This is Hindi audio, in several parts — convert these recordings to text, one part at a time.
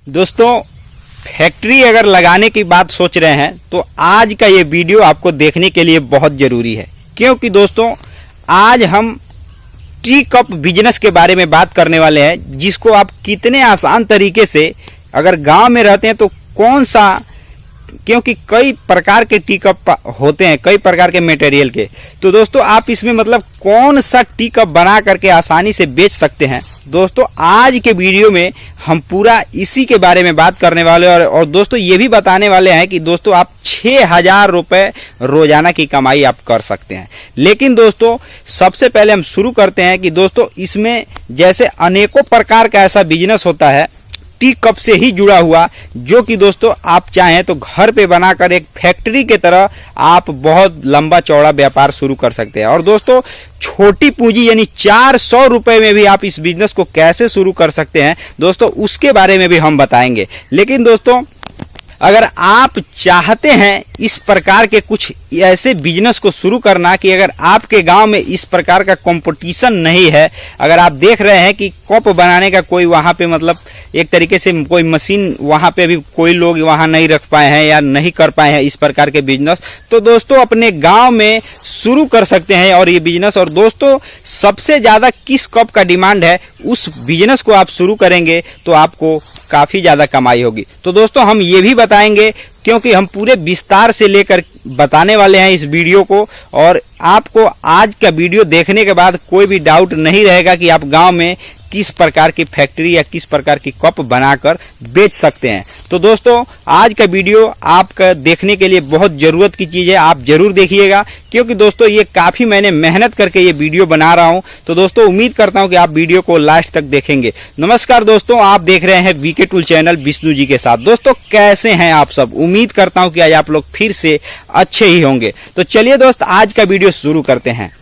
दोस्तों, फैक्ट्री अगर लगाने की बात सोच रहे हैं तो आज का ये वीडियो आपको देखने के लिए बहुत जरूरी है, क्योंकि दोस्तों आज हम टी कप बिजनेस के बारे में बात करने वाले हैं, जिसको आप कितने आसान तरीके से अगर गांव में रहते हैं तो कौन सा, क्योंकि कई प्रकार के टी कप होते हैं, कई प्रकार के मटेरियल के, तो दोस्तों आप इसमें मतलब कौन सा टी कप बना करके आसानी से बेच सकते हैं। दोस्तों आज के वीडियो में हम पूरा इसी के बारे में बात करने वाले हैं और दोस्तों ये भी बताने वाले हैं कि दोस्तों आप 6,000 रुपए रोजाना की कमाई आप कर सकते हैं। लेकिन दोस्तों सबसे पहले हम शुरू करते हैं कि दोस्तों इसमें जैसे अनेकों प्रकार का ऐसा बिजनेस होता है टी कप से ही जुड़ा हुआ, जो कि दोस्तों आप चाहें तो घर पे बनाकर एक फैक्ट्री के तरह आप बहुत लंबा चौड़ा व्यापार शुरू कर सकते हैं। और दोस्तों छोटी पूंजी यानी 400 रुपए में भी आप इस बिजनेस को कैसे शुरू कर सकते हैं दोस्तों, उसके बारे में भी हम बताएंगे। लेकिन दोस्तों अगर आप चाहते हैं इस प्रकार के कुछ ऐसे बिजनेस को शुरू करना कि अगर आपके गांव में इस प्रकार का कंपटीशन नहीं है, अगर आप देख रहे हैं कि कप बनाने का कोई वहां पे मतलब एक तरीके से कोई मशीन वहां पे अभी कोई लोग वहां नहीं रख पाए हैं या नहीं कर पाए हैं इस प्रकार के बिजनेस, तो दोस्तों अपने गांव में शुरू कर सकते हैं और ये बिजनेस। और दोस्तों सबसे ज्यादा किस कप का डिमांड है उस बिजनेस को आप शुरू करेंगे तो आपको काफी ज्यादा कमाई होगी। तो दोस्तों हम ये भी बताएंगे, क्योंकि हम पूरे विस्तार से लेकर बताने वाले हैं इस वीडियो को, और आपको आज का वीडियो देखने के बाद कोई भी डाउट नहीं रहेगा कि आप गांव में किस प्रकार की फैक्ट्री या किस प्रकार की कप बनाकर बेच सकते हैं। तो दोस्तों आज का वीडियो आपका देखने के लिए बहुत जरूरत की चीज है, आप जरूर देखिएगा, क्योंकि दोस्तों ये काफी मैंने मेहनत करके ये वीडियो बना रहा हूं। तो दोस्तों उम्मीद करता हूं कि आप वीडियो को लास्ट तक देखेंगे। नमस्कार दोस्तों, आप देख रहे हैं VK tool channel Vishnu ji के साथ। दोस्तों कैसे हैं आप सब, उम्मीद करता हूं कि आज आप लोग फिर से अच्छे ही होंगे। तो चलिए दोस्त आज का वीडियो शुरू करते हैं।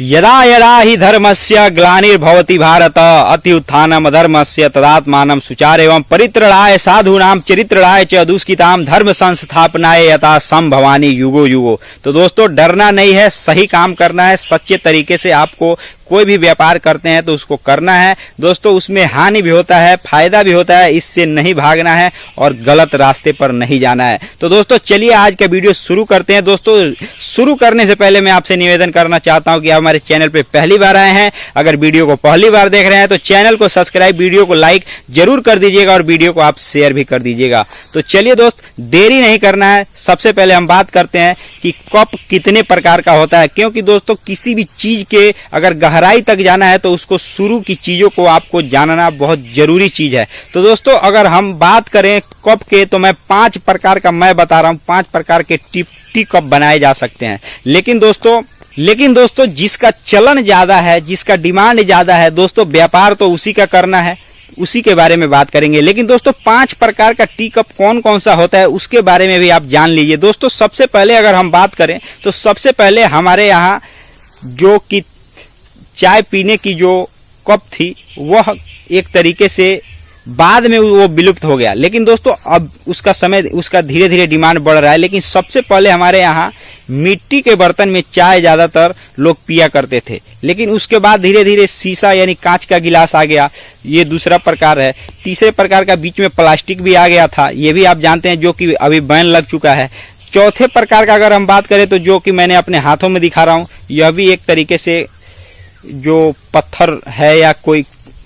यदा यदा हि धर्मस्य ग्लानिर्भवति भारत अति उत्थानम अधर्मस्य तदात्मानं सुचारेवं परित्रणाय साधूनां चरित्रणाय च दुष्कृतां धर्म संस्थापनाय यथा संभवानि युगो युगो। तो दोस्तों डरना नहीं है, सही काम करना है, सच्चे तरीके से आपको कोई भी व्यापार करते हैं तो उसको करना है। दोस्तों उसमें हानि भी होता है, फायदा भी होता है, इससे नहीं भागना है और गलत रास्ते पर नहीं जाना है। तो दोस्तों चलिए आज का वीडियो शुरू करते हैं। दोस्तों शुरू करने से पहले मैं आपसे निवेदन करना चाहता हूं कि आप हमारे चैनल पे पहली बार आए हैं, अगर वीडियो को पहली बार देख रहे हैं तो चैनल को सब्सक्राइब, वीडियो को लाइक जरूर कर दीजिएगा और वीडियो को आप शेयर भी कर दीजिएगा। तो चलिए दोस्त देरी नहीं करना है, सबसे पहले हम बात करते हैं कि कप कितने प्रकार का होता है, क्योंकि दोस्तों किसी भी चीज के अगर गहराई तक जाना है तो उसको शुरू की चीजों को आपको जानना बहुत जरूरी चीज है। तो दोस्तों अगर हम बात करें कप के तो मैं 5 प्रकार का मैं बता रहा हूं, 5 प्रकार के टी कप बनाए जा सकते हैं। लेकिन दोस्तों जिसका चलन ज्यादा है, जिसका डिमांड ज्यादा है दोस्तों, व्यापार तो उसी का करना है, उसी के बारे में बात करेंगे। लेकिन दोस्तों 5 प्रकार का टी कप कौन कौन सा होता है उसके बारे में भी आप जान लीजिए। दोस्तों सबसे पहले अगर हम बात करें तो सबसे पहले हमारे यहाँ जो कि चाय पीने की जो कप थी वह एक तरीके से बाद में वो विलुप्त हो गया, लेकिन दोस्तों अब उसका धीरे धीरे डिमांड बढ़ रहा है। लेकिन सबसे पहले हमारे यहाँ मिट्टी के बर्तन में चाय ज्यादातर लोग पिया करते थे, लेकिन उसके बाद धीरे धीरे शीशा यानी कांच का गिलास आ गया, ये दूसरा प्रकार है। तीसरे प्रकार का बीच में प्लास्टिक भी आ गया था, ये भी आप जानते हैं, जो कि अभी बैन लग चुका है। चौथे प्रकार का अगर हम बात करें तो जो कि मैंने अपने हाथों में दिखा रहा हूँ, यह भी एक तरीके से जो पत्थर है या कोई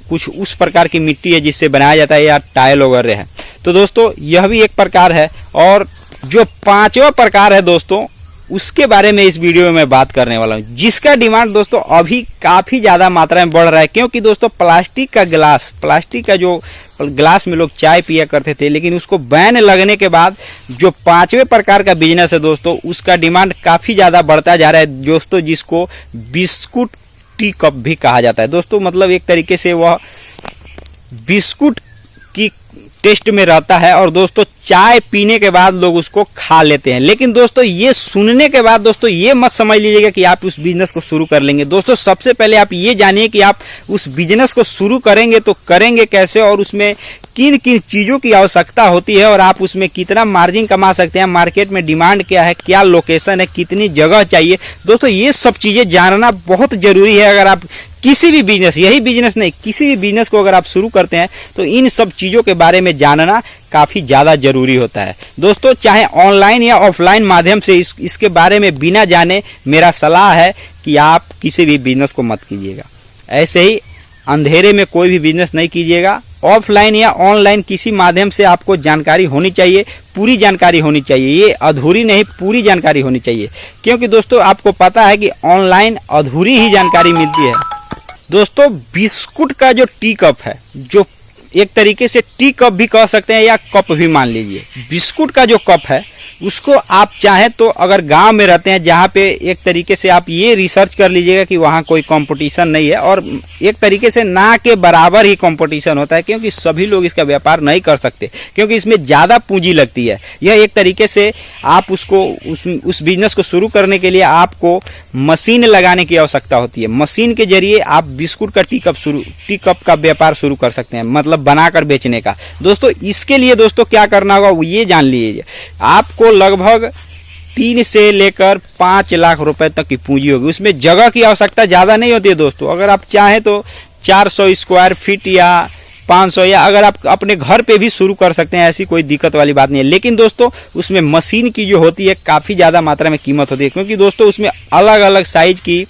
कुछ उस प्रकार की मिट्टी है जिससे बनाया जाता है, या टाइल वगैरह है। तो दोस्तों यह भी एक प्रकार है। और जो 5वां प्रकार है दोस्तों, उसके बारे में इस वीडियो में मैं बात करने वाला हूं, जिसका डिमांड दोस्तों अभी काफी ज्यादा मात्रा में बढ़ रहा है। क्योंकि दोस्तों प्लास्टिक का जो ग्लास में लोग चाय पिया करते थे, लेकिन उसको बैन लगने के बाद जो 5वें प्रकार का बिजनेस है दोस्तों, उसका डिमांड काफी ज्यादा बढ़ता जा रहा है दोस्तों, जिसको बिस्कुट टी कप भी कहा जाता है। दोस्तों मतलब एक तरीके से वह बिस्कुट की टेस्ट में रहता है और दोस्तों चाय पीने के बाद लोग उसको खा लेते हैं। लेकिन दोस्तों ये सुनने के बाद दोस्तों ये मत समझ लीजिएगा कि आप उस बिजनेस को शुरू कर लेंगे। दोस्तों सबसे पहले आप ये जानिए कि आप उस बिजनेस को शुरू करेंगे तो करेंगे कैसे, और उसमें किन किन चीजों की आवश्यकता होती है, और आप उसमें कितना मार्जिन कमा सकते हैं, मार्केट में डिमांड क्या है, क्या लोकेशन है, कितनी जगह चाहिए। दोस्तों ये सब चीजें जानना बहुत जरूरी है अगर आप किसी भी बिजनेस, यही बिजनेस नहीं, किसी भी बिजनेस को अगर आप शुरू करते हैं तो इन सब चीजों के बारे में जानना काफी ज्यादा जरूरी होता है। दोस्तों, चाहे ऑनलाइन या ऑफलाइन माध्यम से इसके बारे में बिना जाने मेरा सलाह है कि आप किसी भी बिजनेस को मत कीजिएगा। ऐसे ही अंधेरे में कोई भी बिजनेस नहीं कीजिएगा। ऑफलाइन या ऑनलाइन किसी माध्यम से आपको जानकारी होनी चाहिए, पूरी जानकारी होनी चाहिए, ये अधूरी नहीं पूरी जानकारी होनी चाहिए। क्योंकि दोस्तों आपको पता है कि ऑनलाइन अधूरी ही जानकारी मिलती है। दोस्तों, बिस्कुट का जो टी कप है, जो एक तरीके से टी कप भी कह सकते हैं या कप भी मान लीजिए, बिस्कुट का जो कप है उसको आप चाहें तो अगर गांव में रहते हैं जहां पे एक तरीके से आप ये रिसर्च कर लीजिएगा कि वहां कोई कंपटीशन नहीं है और एक तरीके से ना के बराबर ही कंपटीशन होता है, क्योंकि सभी लोग इसका व्यापार नहीं कर सकते, क्योंकि इसमें ज्यादा पूंजी लगती है। यह एक तरीके से आप उसको उस बिजनेस को शुरू करने के लिए आपको मशीन लगाने की आवश्यकता होती है। मशीन के जरिए आप बिस्कुट का टी कप का व्यापार शुरू कर सकते हैं, मतलब बनाकर बेचने का। दोस्तों, इसके लिए दोस्तों क्या करना होगा वो ये जान लीजिए। आपको लगभग 3 से लेकर 5 लाख रुपए तक की पूंजी होगी। उसमें जगह की आवश्यकता ज्यादा नहीं होती है दोस्तों। अगर आप चाहें तो 400 स्क्वायर फीट या 500 या अगर आप अपने घर पे भी शुरू कर सकते हैं, ऐसी कोई दिक्कत वाली बात नहीं है। लेकिन दोस्तों उसमें मशीन की जो होती है काफी ज्यादा मात्रा में कीमत होती है, क्योंकि दोस्तों उसमें अलग अलग साइज की,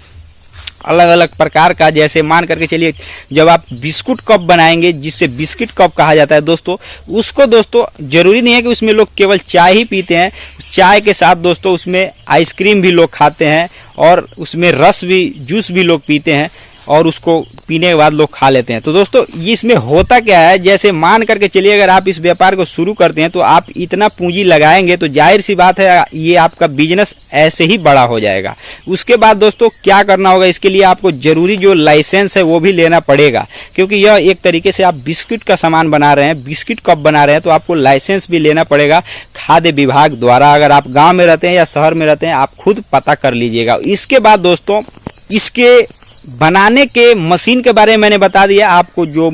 अलग अलग प्रकार का, जैसे मान करके चलिए जब आप बिस्कुट कप बनाएंगे जिससे बिस्किट कप कहा जाता है दोस्तों, उसको दोस्तों जरूरी नहीं है कि उसमें लोग केवल चाय ही पीते हैं। चाय के साथ दोस्तों उसमें आइसक्रीम भी लोग खाते हैं और उसमें रस भी, जूस भी लोग पीते हैं और उसको पीने के बाद लोग खा लेते हैं। तो दोस्तों ये इसमें होता क्या है, जैसे मान करके चलिए अगर आप इस व्यापार को शुरू करते हैं तो आप इतना पूंजी लगाएंगे तो जाहिर सी बात है ये आपका बिजनेस ऐसे ही बड़ा हो जाएगा। उसके बाद दोस्तों क्या करना होगा, इसके लिए आपको जरूरी जो लाइसेंस है वो भी लेना पड़ेगा, क्योंकि यह एक तरीके से आप बिस्किट का सामान बना रहे हैं, बिस्किट कप बना रहे हैं, तो आपको लाइसेंस भी लेना पड़ेगा खाद्य विभाग द्वारा। अगर आप गाँव में रहते हैं या शहर में रहते हैं आप खुद पता कर लीजिएगा। इसके बाद दोस्तों इसके बनाने के मशीन के बारे में मैंने बता दिया आपको। जो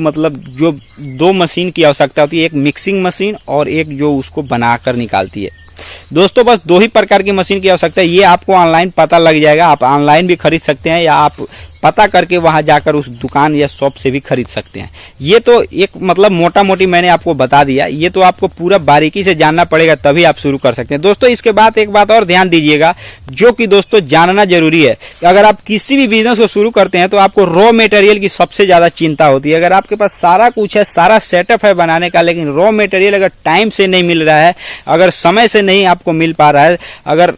2 मशीन की आवश्यकता होती है, एक मिक्सिंग मशीन और एक जो उसको बनाकर निकालती है। दोस्तों बस 2 ही प्रकार की मशीन की आवश्यकता है। ये आपको ऑनलाइन पता लग जाएगा, आप ऑनलाइन भी खरीद सकते हैं या आप पता करके वहां जाकर उस दुकान या शॉप से भी खरीद सकते हैं। ये तो एक मतलब मोटा मोटी मैंने आपको बता दिया, ये तो आपको पूरा बारीकी से जानना पड़ेगा तभी आप शुरू कर सकते हैं। दोस्तों इसके बाद एक बात और ध्यान दीजिएगा जो कि दोस्तों जानना जरूरी है। अगर आप किसी भी बिजनेस को शुरू करते हैं तो आपको रॉ मटेरियल की सबसे ज्यादा चिंता होती है। अगर आपके पास सारा कुछ है, सारा सेटअप है बनाने का, लेकिन रॉ मटेरियल अगर टाइम से नहीं मिल रहा है, अगर समय से नहीं आपको मिल पा रहा है, अगर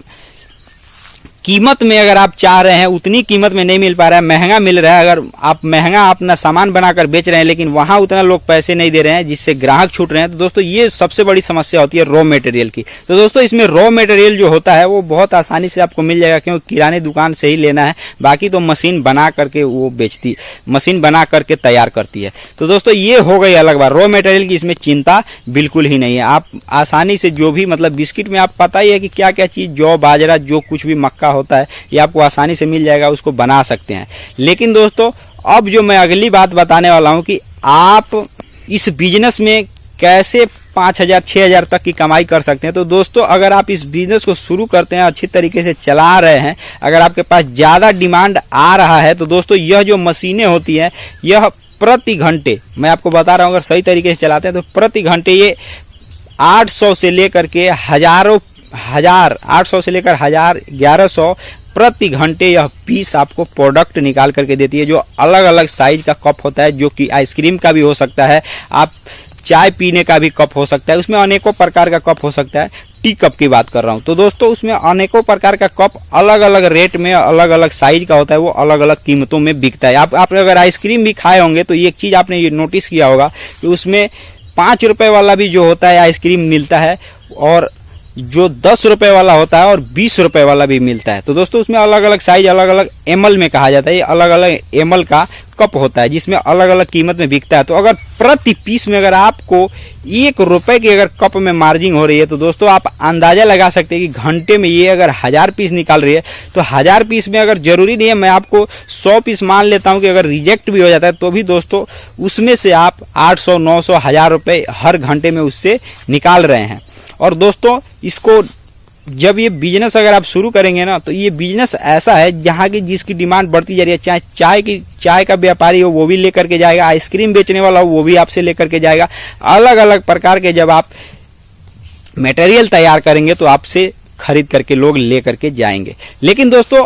कीमत में अगर आप चाह रहे हैं उतनी कीमत में नहीं मिल पा रहा है, महंगा मिल रहा है, अगर आप महंगा अपना सामान बनाकर बेच रहे हैं लेकिन वहां उतना लोग पैसे नहीं दे रहे हैं जिससे ग्राहक छूट रहे हैं, तो दोस्तों ये सबसे बड़ी समस्या होती है रॉ मटेरियल की। तो दोस्तों इसमें रॉ मटेरियल जो होता है वो बहुत आसानी से आपको मिल जाएगा, क्योंकि किराने दुकान से ही लेना है, बाकी तो मशीन बना करके वो बेचती, मशीन बना करके तैयार करती है। तो दोस्तों ये हो गई अलग बात, रॉ मटेरियल की इसमें चिंता बिल्कुल ही नहीं है। आप आसानी से जो भी मतलब बिस्किट में आप पता ही है कि क्या क्या चीज, जौ बाजरा जो कुछ भी मक्का होता है ये आपको आसानी से मिल जाएगा, उसको बना सकते हैं। लेकिन दोस्तों अब जो मैं अगली बात बताने वाला हूं कि आप इस बिजनेस में कैसे 5,000 6,000 तक की कमाई कर सकते हैं। तो दोस्तों अगर आप इस बिजनेस को शुरू करते हैं, अच्छी तरीके से चला रहे हैं, अगर आपके पास ज्यादा डिमांड आ रहा है, तो दोस्तों यह जो मशीनें होती हैं यह प्रति घंटे, मैं आपको बता रहा हूं अगर सही तरीके से चलाते हैं तो प्रति घंटे ये 800 से लेकर के 800 से लेकर 1100 प्रति घंटे यह पीस आपको प्रोडक्ट निकाल करके देती है, जो अलग अलग साइज का कप होता है, जो कि आइसक्रीम का भी हो सकता है, आप चाय पीने का भी कप हो सकता है, उसमें अनेकों प्रकार का कप हो सकता है। टी कप की बात कर रहा हूं, तो दोस्तों उसमें अनेकों प्रकार का कप अलग अलग रेट में, अलग अलग साइज का होता है, वो अलग अलग कीमतों में बिकता है। आप अगर आइसक्रीम भी खाए होंगे तो एक चीज आपने ये नोटिस किया होगा कि उसमें 5 रुपए वाला भी जो होता है आइसक्रीम मिलता है और जो 10 रुपए वाला होता है और 20 रुपए वाला भी मिलता है। तो दोस्तों उसमें अलग अलग साइज, अलग अलग एमएल में कहा जाता है, ये अलग अलग एमएल का कप होता है जिसमें अलग अलग कीमत में बिकता है। तो अगर प्रति पीस में अगर आपको 1 रुपए की अगर कप में मार्जिन हो रही है तो दोस्तों आप अंदाजा लगा सकते हैं कि घंटे में ये अगर 1000 पीस निकाल रही है तो 1000 पीस में, अगर जरूरी नहीं है मैं आपको 100 पीस मान लेता हूं कि अगर रिजेक्ट भी हो जाता है तो भी दोस्तों उसमें से आप 800 900 1000 रुपए हर घंटे में उससे निकाल रहे हैं। और दोस्तों इसको जब ये बिजनेस अगर आप शुरू करेंगे ना, तो ये बिजनेस ऐसा है जहाँ की जिसकी डिमांड बढ़ती जा रही है, चाहे चाय का व्यापारी हो वो भी लेकर के जाएगा, आइसक्रीम बेचने वाला हो वो भी आपसे लेकर के जाएगा। अलग अलग प्रकार के जब आप मटेरियल तैयार करेंगे तो आपसे खरीद करके लोग ले करके जाएंगे। लेकिन दोस्तों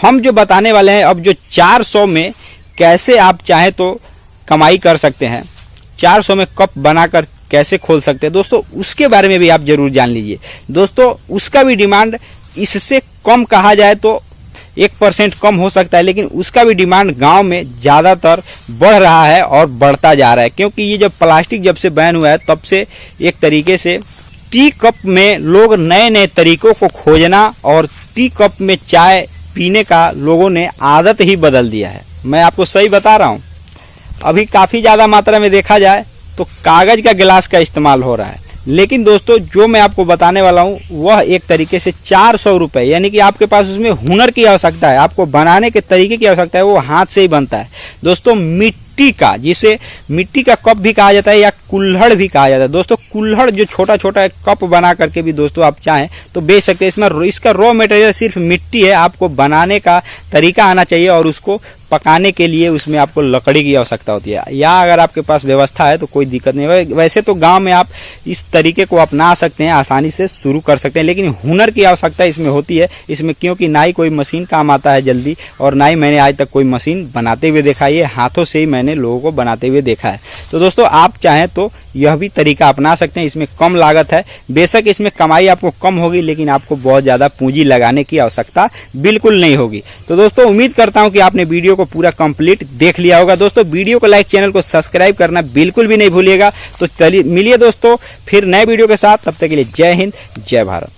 हम जो बताने वाले हैं अब, जो 400 में कैसे आप चाहे तो कमाई कर सकते हैं, 400 में कप बनाकर कैसे खोल सकते हैं दोस्तों, उसके बारे में भी आप जरूर जान लीजिए। दोस्तों उसका भी डिमांड इससे कम कहा जाए तो 1% कम हो सकता है, लेकिन उसका भी डिमांड गांव में ज्यादातर बढ़ रहा है और बढ़ता जा रहा है। क्योंकि ये जब प्लास्टिक जब से बैन हुआ है तब से एक तरीके से टी कप में लोग नए नए तरीकों को खोजना और टी कप में चाय पीने का लोगों ने आदत ही बदल दिया है। मैं आपको सही बता रहा हूँ, अभी काफी ज्यादा मात्रा में देखा जाए तो कागज का गिलास का इस्तेमाल हो रहा है। लेकिन दोस्तों जो मैं आपको बताने वाला हूँ वह एक तरीके से 400 रुपए, यानी कि आपके पास उसमें हुनर की आवश्यकता है, आपको बनाने के तरीके की आवश्यकता है, वो हाथ से ही बनता है। दोस्तों मिट्टी का, जिसे मिट्टी का कप भी कहा जाता है या कुल्हड़ भी कहा जाता है। दोस्तों कुल्हड़ जो छोटा छोटा कप बना करके भी दोस्तों आप चाहें तो बेच सकते हैं। इसमें इसका रॉ मटेरियल सिर्फ मिट्टी है, आपको बनाने का तरीका आना चाहिए और उसको पकाने के लिए उसमें आपको लकड़ी की आवश्यकता होती है, या अगर आपके पास व्यवस्था है तो कोई दिक्कत नहीं है। वैसे तो गांव में आप इस तरीके को अपना सकते हैं, आसानी से शुरू कर सकते हैं, लेकिन हुनर की आवश्यकता इसमें होती है इसमें, क्योंकि ना ही कोई मशीन काम आता है जल्दी, और ना ही मैंने आज तक कोई मशीन बनाते हुए देखा है, ये हाथों से ही मैंने लोगों को बनाते हुए देखा है। तो दोस्तों आप चाहें तो यह भी तरीका अपना सकते हैं, इसमें कम लागत है। बेशक इसमें कमाई आपको कम होगी, लेकिन आपको बहुत ज्यादा पूंजी लगाने की आवश्यकता बिल्कुल नहीं होगी। तो दोस्तों उम्मीद करता हूं कि आपने वीडियो को पूरा कंप्लीट देख लिया होगा। दोस्तों वीडियो को लाइक, चैनल को सब्सक्राइब करना बिल्कुल भी नहीं भूलिएगा। तो चलिए मिलिए दोस्तों फिर नए वीडियो के साथ, तब तक के लिए जय हिंद, जय भारत।